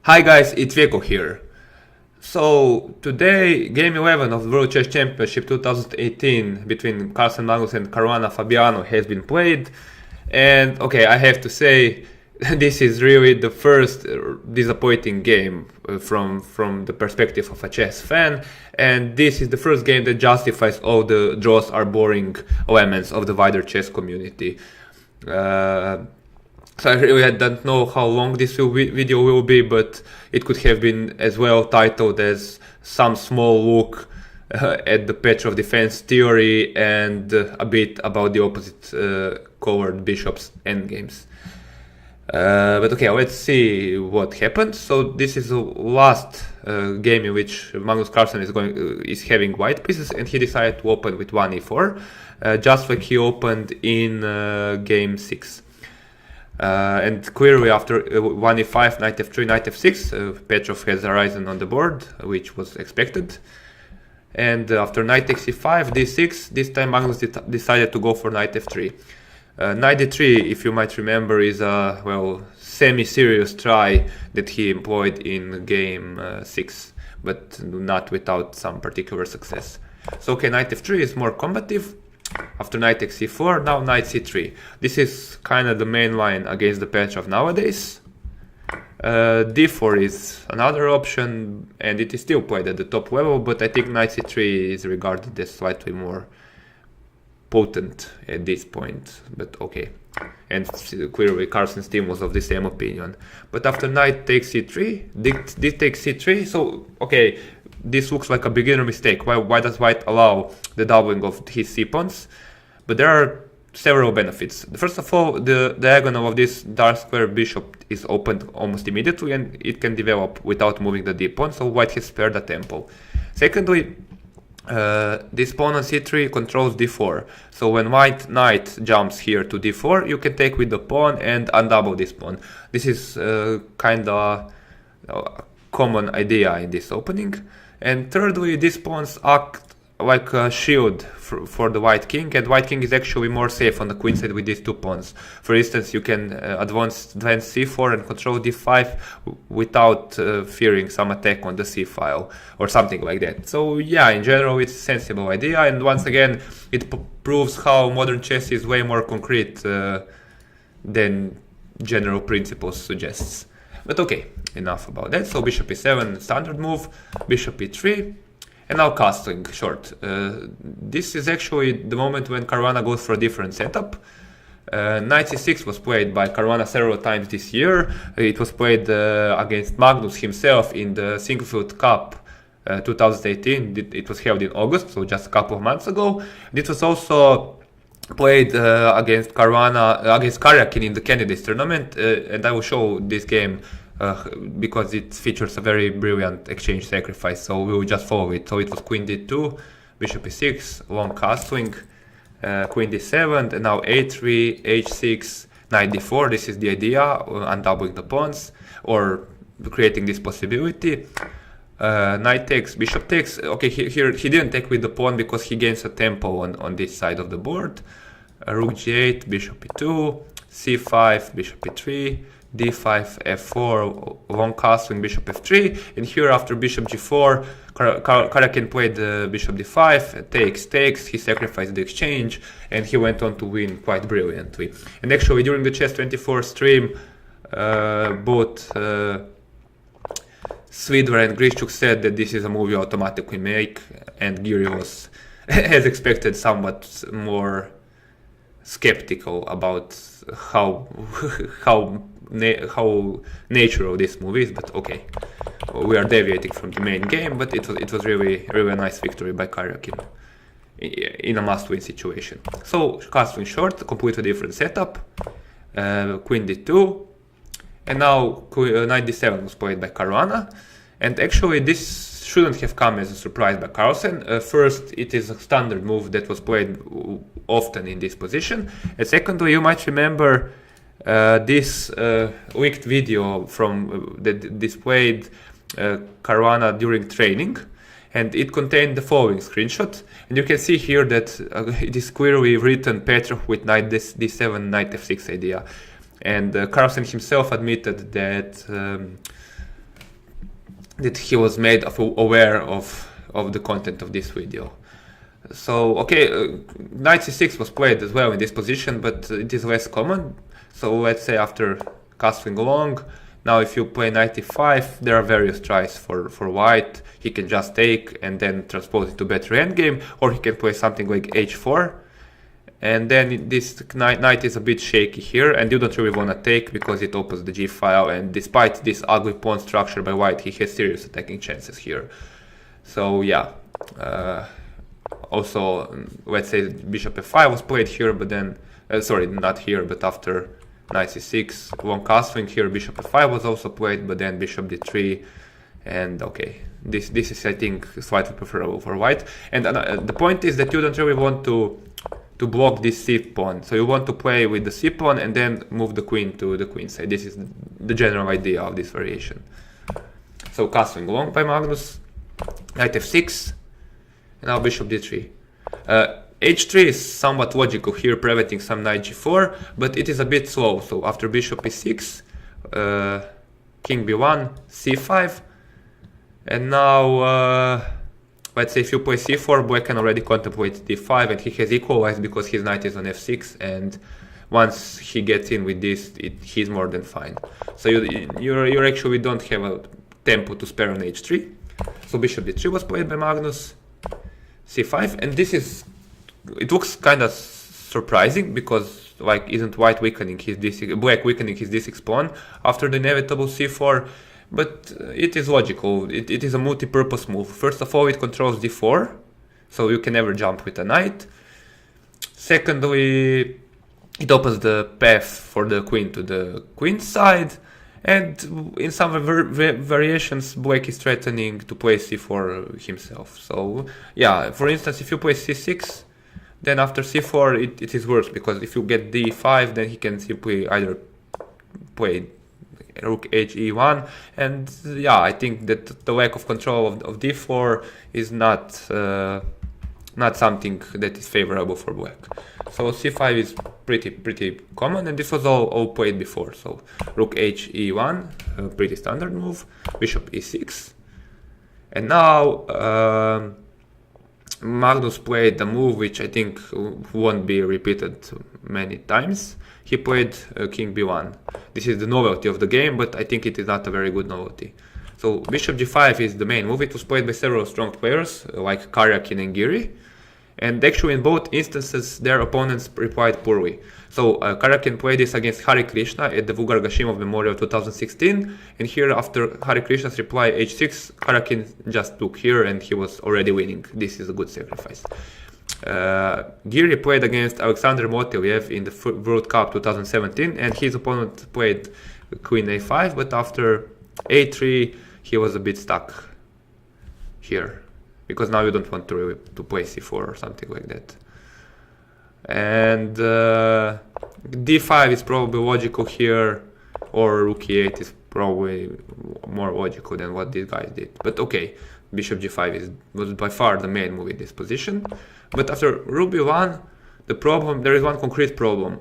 Hi guys, it's Veko here. So today, Game 11 of the World Chess Championship 2018 between Carlsen Magnus and Caruana Fabiano has been played. And okay, I have to say, this is really the first disappointing game from the perspective of a chess fan. And this is the first game that justifies all the draws are boring elements of the wider chess community. So I really don't know how long this video will be, but it could have been as well titled as some small look at the Petrov defense theory and a bit about the opposite colored bishops endgames. But okay, let's see what happened. So this is the last game in which Magnus Carlsen is having white pieces, and he decided to open with 1e4, just like he opened in game 6. And clearly after 1e5, knight f3, knight f6, Petrov has arisen on the board, which was expected. And after knight takes e5, d6, this time Magnus decided to go for knight f3. Knight d3, if you might remember, is a, well, semi-serious try that he employed in game 6, but not without some particular success. So okay, knight f3 is more combative. After knight takes c4, now knight c3. This is kind of the main line against the Petrov nowadays. d4 is another option, and it is still played at the top level, but I think knight c3 is regarded as slightly more potent at this point, but okay. And clearly Carlsen's team was of the same opinion. But after knight takes c3, d takes c3, so okay, this looks like a beginner mistake. Why does white allow the doubling of his c-pawns? But there are several benefits. First of all, the diagonal of this dark square bishop is opened almost immediately, and it can develop without moving the d-pawn, so white has spared the tempo. Secondly, this pawn on c3 controls d4, so when white knight jumps here to d4, you can take with the pawn and undouble this pawn. This is kinda a common idea in this opening. And thirdly, these pawns act like a shield for the white king, and white king is actually more safe on the queen side with these two pawns. For instance, you can advance c4 and control d5 without fearing some attack on the c file or something like that. So yeah, in general it's a sensible idea, and once again it proves how modern chess is way more concrete than general principles suggests. But okay, enough about that. So bishop e7, standard move, bishop e3, and now castling short. This is actually the moment when Caruana goes for a different setup. Knight c6 was played by Caruana several times this year. It was played against Magnus himself in the Singlefield Cup 2018. It was held in August, so just a couple of months ago. It was also played against Karyakin in the Kennedy's tournament, and I will show this game because it features a very brilliant exchange sacrifice, so we will just follow it. So it was queen d2, bishop e6, long castling, queen d7, and now a3, h6, knight d4. This is the idea, undoubling the pawns, or creating this possibility. Knight takes, bishop takes. Okay, here he didn't take with the pawn because he gains a tempo on this side of the board. Rook g8, bishop e2, c5, bishop e3, d5, f4, long castling, bishop f3, and here after bishop g4, Karyakin played bishop d5, takes, he sacrificed the exchange, and he went on to win quite brilliantly. And actually during the Chess24 stream, both Svidler and Grishchuk said that this is a move you automatically make, and Giri was, as expected, somewhat more skeptical about how natural this move is, but okay, we are deviating from the main game, but it was really a nice victory by Karyakin in a must-win situation. So castling short, completely different setup, queen d2, and now knight d7 was played by Caruana, and actually this shouldn't have come as a surprise by Carlsen. First, it is a standard move that was played often in this position, and secondly, you might remember this leaked video from that displayed Caruana during training, and it contained the following screenshot, and you can see here that it is clearly written Petrov with knight d7, knight f6 idea, and Carlsen himself admitted that that he was made aware of the content of this video. So okay, knight c6 was played as well in this position, but it is less common. So let's say after castling along, now if you play knight e5, there are various tries for white. He can just take and then transpose it to better endgame, or he can play something like h4. And then this knight is a bit shaky here, and you don't really want to take because it opens the g-file, and despite this ugly pawn structure by white, he has serious attacking chances here. So yeah, also let's say bishop f5 was played here, but then, sorry, not here, but after knight c6, long castling here, bishop f5 was also played, but then bishop d3, and okay, this is I think slightly preferable for white. And the point is that you don't really want to block this c pawn, so you want to play with the c pawn and then move the queen to the queen side. This is the general idea of this variation. So castling long by Magnus, knight f6, and now bishop d3. h3 is somewhat logical here, preventing some knight g4, but it is a bit slow. So after bishop e6, king b1, c5, and now let's say if you play c4, black can already contemplate d5, and he has equalized because his knight is on f6, and once he gets in with this, he's more than fine. So you actually don't have a tempo to spare on h3. So bishop d3 was played by Magnus, c5, and it looks kind of surprising because like isn't white weakening his d6, black weakening his d6 pawn after the inevitable c4. But it is logical. It is a multi-purpose move. First of all, it controls d4, so you can never jump with a knight. Secondly, it opens the path for the queen to the queen side, and in some variations, black is threatening to play c4 himself. So yeah, for instance, if you play c6, then after c4 it is worse, because if you get d5, then he can simply either play rook he1, and yeah, I think that the lack of control of d4 is not something that is favorable for black. So c5 is pretty common, and this was all played before. So rook he1, pretty standard move, bishop e6, and now Magnus played a move which I think won't be repeated many times. He played king b1. This is the novelty of the game, but I think it is not a very good novelty. So bishop g5 is the main move. It was played by several strong players like Carlsen and Giri, and actually in both instances their opponents replied poorly. So Carlsen played this against Hare Krishna at the Vulgar Gashimov Memorial 2016, and here after Hare Krishna's reply h6, Carlsen just took here and he was already winning. This is a good sacrifice. Giri played against Alexander Motiliev in the World Cup 2017, and his opponent played queen a5, but after a3 he was a bit stuck here, because now you don't want to play c4 or something like that. And d5 is probably logical here, or rook e8 is probably more logical than what these guys did. But okay, bishop g5 was by far the main move in this position. But after rook b1, there is one concrete problem.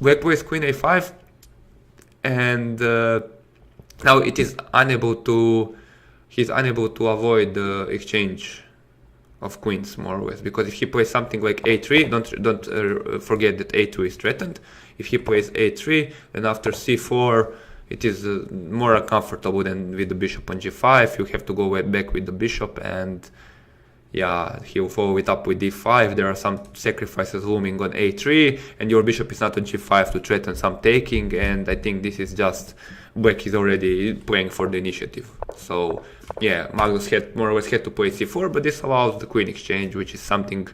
Black plays queen a5, and now he's unable to avoid the exchange of queens, more or less, because if he plays something like a3, don't forget that a2 is threatened. If he plays a3, then after c4 it is more uncomfortable than with the bishop on g5. You have to go back with the bishop, and yeah, he'll follow it up with d5. There are some sacrifices looming on a3, and your bishop is not on g5 to threaten some taking, and I think this is just black is already playing for the initiative. So yeah, Magnus more or less had to play c4, but this allows the queen exchange, which is something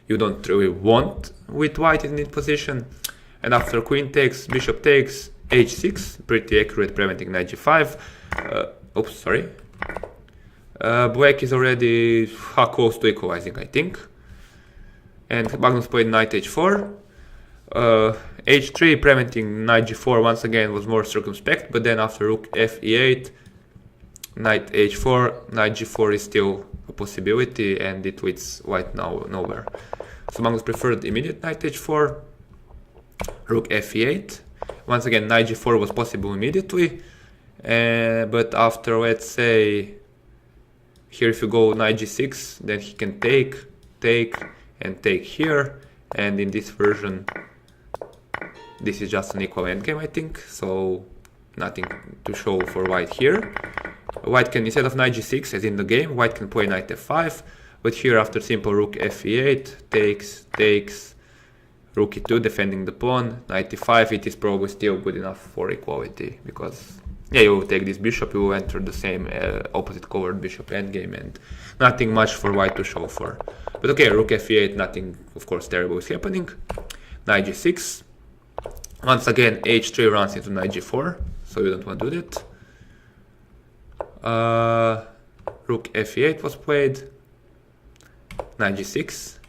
you don't really want with white in this position. And after queen takes, bishop takes, h6, pretty accurate, preventing knight g5. Oops, sorry. Black is already close to equalizing, I think. And Magnus played knight h4. h3, preventing knight g4 once again was more circumspect, but then after rook f e8, knight h4, knight g4 is still a possibility, and it leads white nowhere. So Magnus preferred immediate knight h4, rook f e8. Once again, knight g4 was possible immediately, but after, let's say, Here if you go knight g6, then he can take, and take here. And in this version, this is just an equal endgame, I think. So nothing to show for white here. White can, instead of knight g6 as in the game, white can play knight f5. But here after simple rook fe8, takes, rook e2 defending the pawn, knight e5, it is probably still good enough for equality. Because yeah, you will take this bishop, you will enter the same opposite covered bishop endgame, and nothing much for white to show for. But okay, rook fe8, nothing of course terrible is happening. Knight g6. Once again, h3 runs into knight g4, so you don't want to do that. Rook fe8 was played. Knight g6.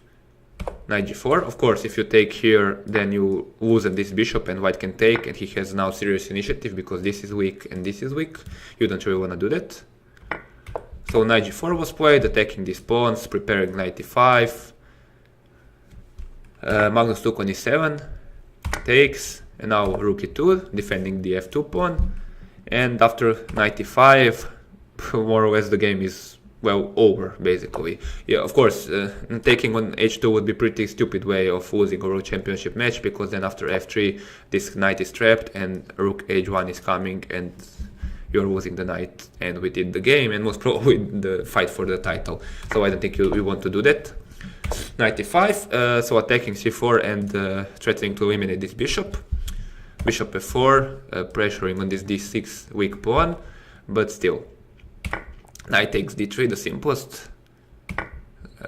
Knight g4. Of course, if you take here, then you loosen this bishop and white can take, and he has now serious initiative because this is weak and this is weak. You don't really want to do that. So knight g4 was played, attacking these pawns, preparing knight e5. Magnus took on e7, takes, and now rook e2, defending the f2 pawn. And after knight e5, more or less the game is, well, over, basically. Yeah, of course, taking on h2 would be pretty stupid way of losing a world championship match, because then after f3, this knight is trapped and rook h1 is coming and you're losing the knight, and we did the game and most probably the fight for the title. So I don't think you want to do that. Knight e5, so attacking c4 and threatening to eliminate this bishop. Bishop f4, pressuring on this d6 weak pawn, but still. Knight takes d3, the simplest.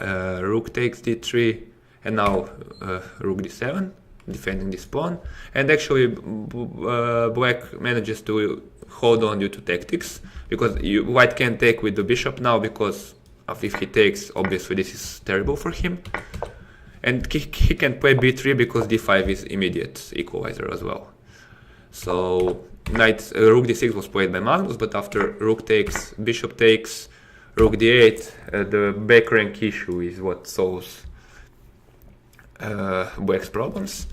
Rook takes d3, and now rook d7, defending this pawn. And actually, black manages to hold on due to tactics, because white can't take with the bishop now, because if he takes, obviously this is terrible for him. And he can play b3 because d5 is immediate equalizer as well. So rook d6 was played by Magnus, but after rook takes, bishop takes, rook d8, the back rank issue is what solves black's problems.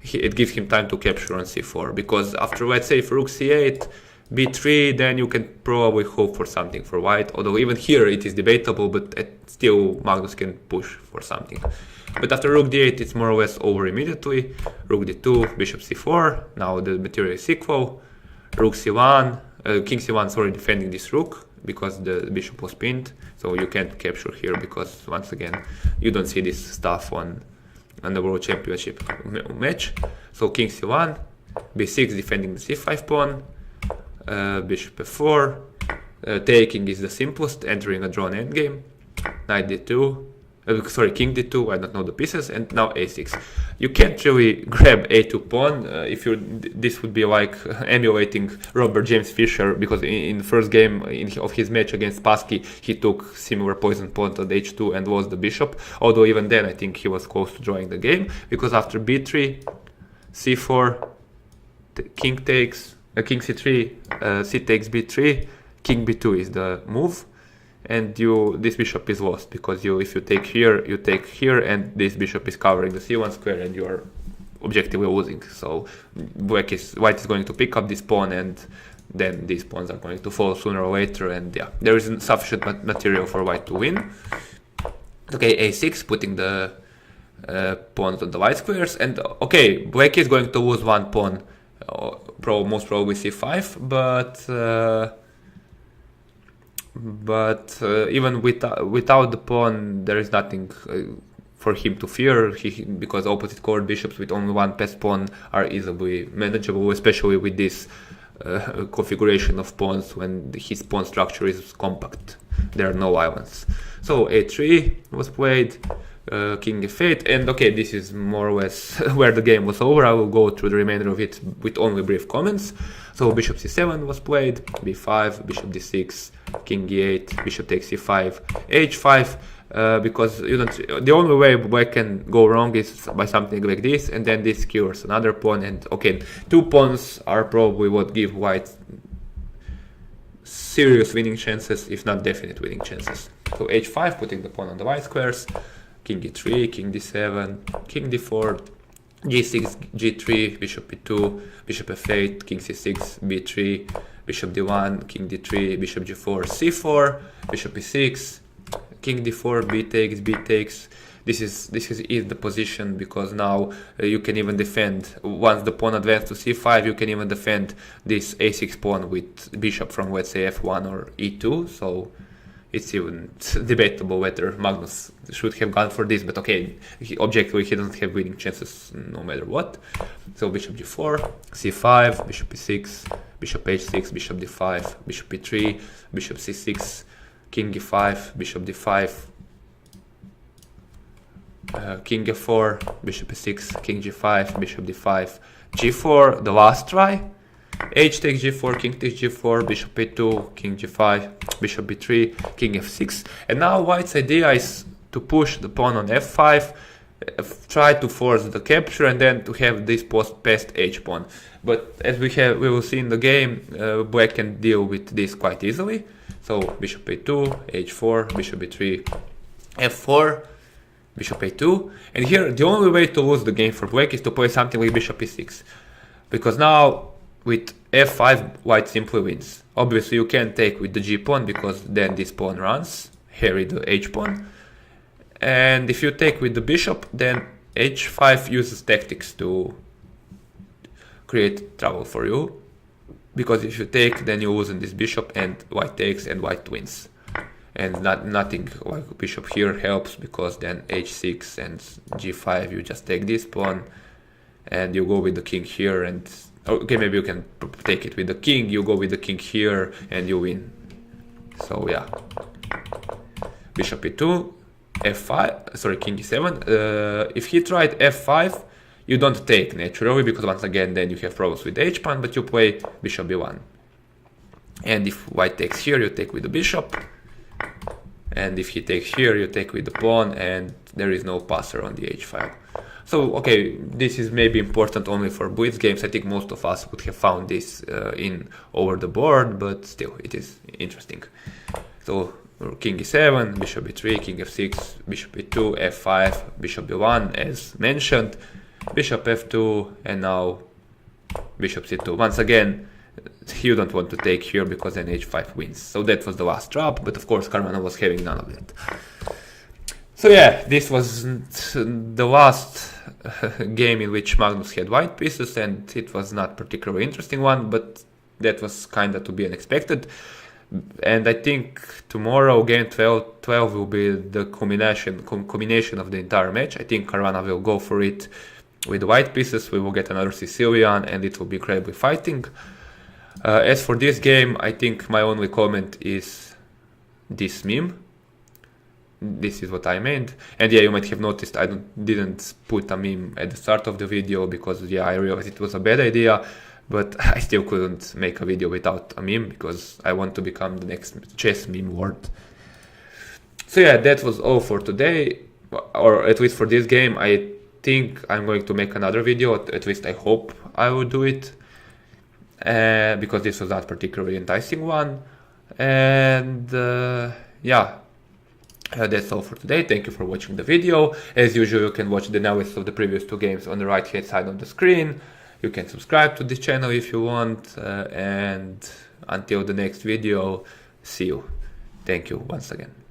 It gives him time to capture on c4, because after, let's say, if rook c8, b3, then you can probably hope for something for white, although even here it is debatable, but still Magnus can push for something. But after rook d8, it's more or less over immediately. Rook d2, bishop c4, now the material is equal. Rook c1, king c1, sorry, defending this rook, because the bishop was pinned, so you can't capture here, because once again, you don't see this stuff on the World Championship match. So king c1, b6 defending the c5 pawn, bishop f4, taking is the simplest, entering a drawn endgame, knight d2, sorry, king d2, I don't know the pieces, and now a6. You can't really grab a2 pawn. If you, this would be like emulating Robert James Fischer, because in the first game of his match against Spassky, he took similar poison pawn to the h2 and lost the bishop. Although even then, I think he was close to drawing the game, because after b3, c4, king takes, king c3, c takes b3, king b2 is the move. And this bishop is lost, because if you take here, and this bishop is covering the c1 square, and you are objectively losing. So white is going to pick up this pawn, and then these pawns are going to fall sooner or later, and yeah, there is sufficient material for white to win. Okay, a6, putting the pawns on the white squares, and okay, black is going to lose one pawn, most probably c5, but even without the pawn, there is nothing for him to fear, because opposite covered bishops with only one passed pawn are easily manageable, especially with this configuration of pawns when his pawn structure is compact. There are no islands. So a3 was played, king f8, and okay, this is more or less where the game was over. I will go through the remainder of it with only brief comments. So bishop c7 was played, b5, bishop d6, king e8, bishop takes c5, h5, because the only way black can go wrong is by something like this, and then this cures another pawn, and okay, two pawns are probably what give white serious winning chances, if not definite winning chances. So h5, putting the pawn on the white squares, king e3, king d7, king d4, g6, g3, bishop e2, bishop f8, king c6, b3, bishop d1, king d3, bishop g4, c4, bishop e6, king d4, b takes. This is the position, because now you can even defend, once the pawn advances to c5, you can even defend this a6 pawn with bishop from, let's say, f1 or e2. So it's even debatable whether Magnus should have gone for this, but okay, objectively he doesn't have winning chances no matter what. So bishop g4, c5, bishop e6, bishop h6, bishop d5, bishop e3, bishop c6, king e5, bishop d5, king f4, bishop e6, king g5, bishop d5, g4, the last try, h takes g4, king takes g4, bishop a2, king g5, bishop b3, king f6. And now white's idea is to push the pawn on f5, try to force the capture, and then to have this past h pawn. But as we will see in the game, black can deal with this quite easily. So bishop a2, h4, bishop b3, f4, bishop a2. And here the only way to lose the game for black is to play something like bishop e6, because now with f5 white simply wins. Obviously you can take with the g pawn, because then this pawn runs, harry the h pawn. And if you take with the bishop, then h5 uses tactics to create trouble for you, because if you take, then you lose in this bishop, and white takes and white wins. And nothing like bishop here helps, because then h6 and g5, you just take this pawn and you go with the king here, and okay, maybe you can take it with the king, you go with the king here and you win. So yeah, bishop e2, f5, sorry, king e7. If he tried f5, you don't take naturally, because once again then you have problems with the h pawn, but you play bishop b1. And if white takes here, you take with the bishop. And if he takes here, you take with the pawn, and there is no passer on the h file. So okay, this is maybe important only for blitz games. I think most of us would have found this in over the board, but still it is interesting. So king e7, bishop e3, king f6, bishop e2, f5, bishop b1 as mentioned, bishop f2, and now bishop c2. Once again, you don't want to take here, because then h5 wins. So that was the last trap, but of course Caruana was having none of it. So yeah, this was the last game in which Magnus had white pieces, and it was not particularly interesting one, but that was kinda to be unexpected. And I think tomorrow game 12 will be the combination of the entire match. I think Caruana will go for it with the white pieces. We will get another Sicilian, and it will be incredibly fighting. As for this game, I think my only comment is this meme. This is what I meant. And yeah, you might have noticed I didn't put a meme at the start of the video, because yeah, I realized it was a bad idea, but I still couldn't make a video without a meme, because I want to become the next chess meme world. So yeah, that was all for today, or at least for this game. I think I'm going to make another video, at least I hope I will do it. Because this was not particularly enticing one. And yeah, that's all for today. Thank you for watching the video. As usual, you can watch the analysis of the previous two games on the right hand side of the screen. You can subscribe to this channel if you want, and until the next video, see you. Thank you once again.